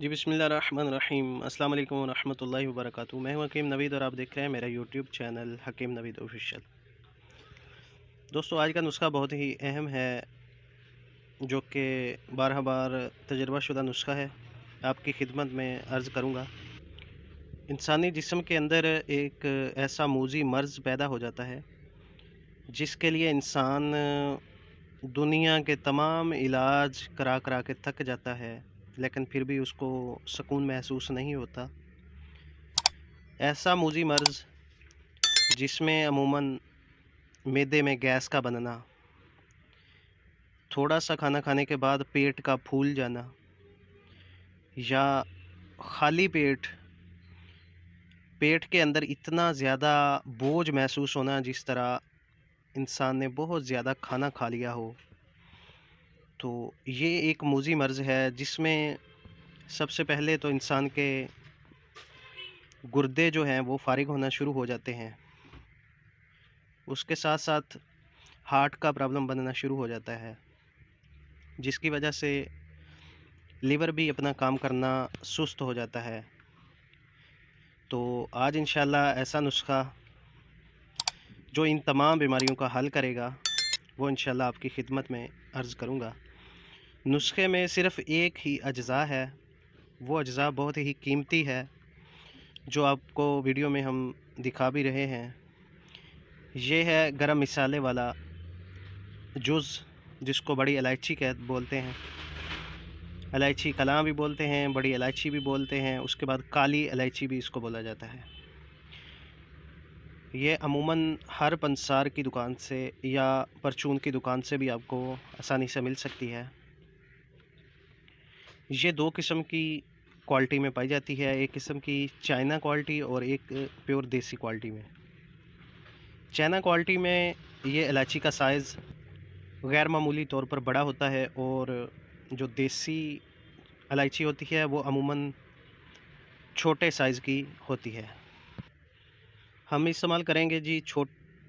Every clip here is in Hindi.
जी बिस्मिल्लाहिर्रहमानिर्रहीम अस्सलाम वालेकुम रहमतुल्लाहि व बरकातुहू। मैं हूं हकीम नवीद और आप देख रहे हैं मेरा यूट्यूब चैनल हकीम नवीद ऑफिशियल। दोस्तों, आज का नुस्खा बहुत ही अहम है, जो कि 12 बार तजर्बाशुदा नुस्खा है। आपकी खिदमत में अर्ज़ करूंगा। इंसानी जिस्म के अंदर एक ऐसा मूजी मर्ज़ पैदा हो जाता है जिसके लिए इंसान दुनिया के तमाम इलाज करा करा के थक जाता है, लेकिन फिर भी उसको सुकून महसूस नहीं होता। ऐसा मूजी मर्ज़ जिसमें अमूमन मैदे में गैस का बनना, थोड़ा सा खाना खाने के बाद पेट का फूल जाना, या खाली पेट के अंदर इतना ज़्यादा बोझ महसूस होना जिस तरह इंसान ने बहुत ज़्यादा खाना खा लिया हो। तो ये एक मूजी मर्ज़ है जिसमें सबसे पहले तो इंसान के गुर्दे जो हैं वो फारिग होना शुरू हो जाते हैं। उसके साथ साथ हार्ट का प्रॉब्लम बनना शुरू हो जाता है, जिसकी वजह से लीवर भी अपना काम करना सुस्त हो जाता है। तो आज इंशाल्लाह ऐसा नुस्खा जो इन तमाम बीमारियों का हल करेगा, वो इंशाल्लाह आपकी खिदमत में अर्ज़ करूँगा। नुस्खे में सिर्फ़ एक ही अज्ज़ा है, वो अज्ज़ा बहुत ही कीमती है, जो आपको वीडियो में हम दिखा भी रहे हैं। ये है गरम मसाले वाला जुज़, जिसको बड़ी इलायची बोलते हैं। इलायची कलां भी बोलते हैं, बड़ी इलायची भी बोलते हैं, उसके बाद काली इलायची भी इसको बोला जाता है। ये अमूमन हर पंसार की दुकान से या परचून की दुकान से भी आपको आसानी से मिल सकती है। ये दो किस्म की क्वालिटी में पाई जाती है, एक किस्म की चाइना क्वालिटी और एक प्योर देसी क्वालिटी में। चाइना क्वालिटी में ये इलायची का साइज़ गैर मामूली तौर पर बड़ा होता है, और जो देसी इलायची होती है वो अमूमन छोटे साइज़ की होती है। हम इस्तेमाल करेंगे जी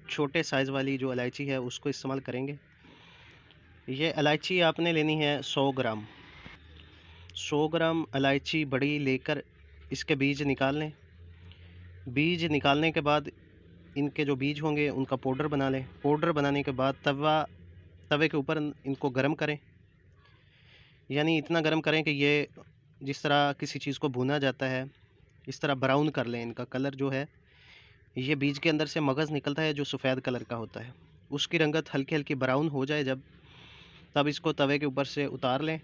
छोटे साइज़ वाली जो इलायची है उसको इस्तेमाल करेंगे। ये इलायची आपने लेनी है 100 ग्राम। 100 ग्राम इलायची बड़ी लेकर इसके बीज निकाल लें। बीज निकालने के बाद इनके जो बीज होंगे उनका पाउडर बना लें। पाउडर बनाने के बाद तवे के ऊपर इनको गरम करें, यानी इतना गरम करें कि ये जिस तरह किसी चीज़ को भुना जाता है इस तरह ब्राउन कर लें। इनका कलर जो है, ये बीज के अंदर से मगज़ निकलता है जो सफ़ेद कलर का होता है, उसकी रंगत हल्की हल्की ब्राउन हो जाए जब, तब इसको तवे के ऊपर से उतार लें।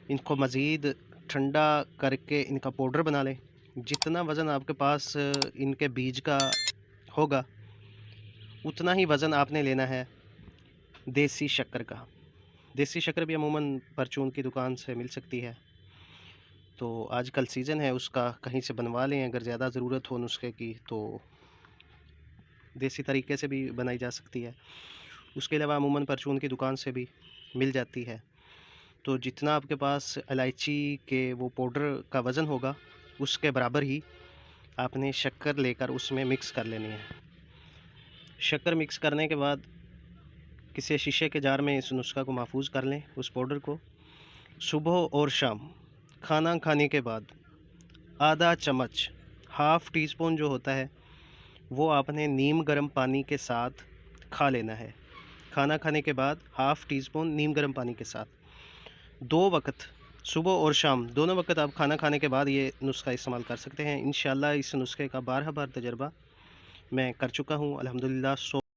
इनको मज़ीद ठंडा करके इनका पाउडर बना लें। जितना वज़न आपके पास इनके बीज का होगा, उतना ही वज़न आपने लेना है देसी शक्कर का। देसी शक्कर भी अमूमन परचून की दुकान से मिल सकती है। तो आजकल सीज़न है उसका, कहीं से बनवा लें। अगर ज़्यादा ज़रूरत हो नुस्खे की तो देसी तरीके से भी बनाई जा सकती है। उसके अलावा अमूमन परचून की दुकान से भी मिल जाती है। तो जितना आपके पास इलायची के वो पाउडर का वज़न होगा, उसके बराबर ही आपने शक्कर लेकर उसमें मिक्स कर लेनी है। शक्कर मिक्स करने के बाद किसी शीशे के जार में इस नुस्खा को महफूज कर लें। उस पाउडर को सुबह और शाम खाना खाने के बाद आधा चम्मच, हाफ़ टी स्पून जो होता है, वो आपने नीम गर्म पानी के साथ खा लेना है। खाना खाने के बाद हाफ़ टी स्पून नीम गर्म पानी के साथ 2 वक़्त, सुबह और शाम दोनों वक़्त आप खाना खाने के बाद ये नुस्खा इस्तेमाल कर सकते हैं। इंशाअल्लाह इस नुस्खे का 12 बार तजर्बा मैं कर चुका हूँ अल्हम्दुलिल्लाह।